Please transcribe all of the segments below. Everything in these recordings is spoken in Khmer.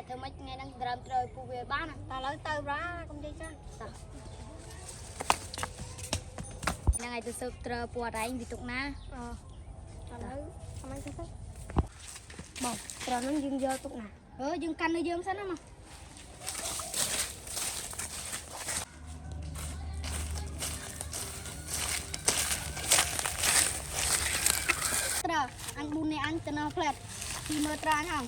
ធ្វើម៉េចថ្ងៃហ្នឹងដើមត្រូវពូវាបានតែឥឡូវទៅប្រាកុំនិយាយចឹងតោះហ្នឹងហើយទៅស៊ើបត្រូវពូអត់ឯងវាទុកណាឥឡូវអមទៅបងត្រូវហ្នឹងយើងយកទុកណាយើងកាន់នៅយើងសិនណាមកត្រូវអញ4នាក់អញទៅនៅផ្លែតពីមើលត្រាញហ្នឹង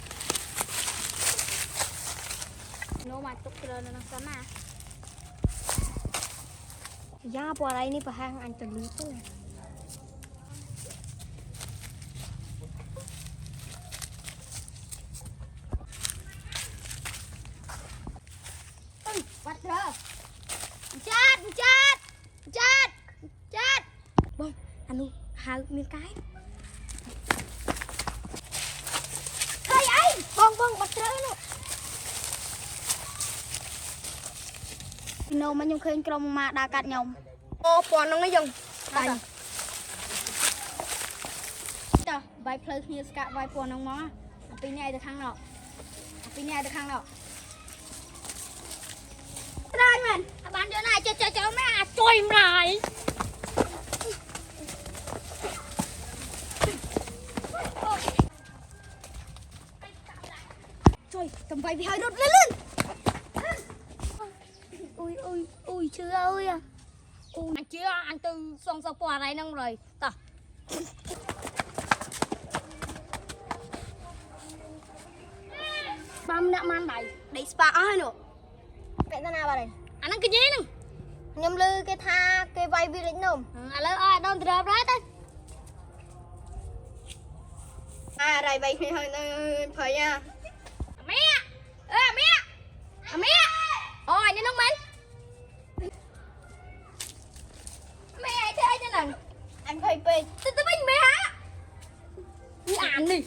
នោះមកទុកត្រូវនៅហ្នឹងសិនណាយ៉ាពណ៌អីនេះប្រហែលអញទៅលឺទៅបាត់ត្រូវចាត់បងអានោះហៅមានកាយហើយអីបងបាត់ត្រូវនោះនៅមកខ្ញុំឃើញក្រុមមកដើរកាត់ខ្ញុំអូពណ៌ហ្នឹងយើងដាច់តោះវាយផ្លូវគ្នាស្កាក់វាយពណ៌ហ្នឹងមកអាពីរនេះឲ្យទៅខាងនោះត្រាញមែនអាបានយកណាចេះមែនអាជួយម្លាយជួយតំបៃវាឲ្យរត់លឿនអូយជឿអើយអញជឿអញទៅសងសពណ៌អីហ្នឹងrồiតោះបាំអ្នកម៉ាន់ដៃស្ប៉ាអស់ហើយនោះពាក់ទៅណាបាត់ហើយអាហ្នឹងគេនិយាយហ្នឹងខ្ញុំឮគេថាគេវាយវាលេចនំឥឡូវឲ្យអាដុំត្រប់ហើយទៅរៃបីគ្នាហើយនៅព្រៃអាមីអូយនេះនោះមែនមីអីធ្វើអីហ្នឹងអញភ័យពេកទៅវិញមេហាវាអាននេះ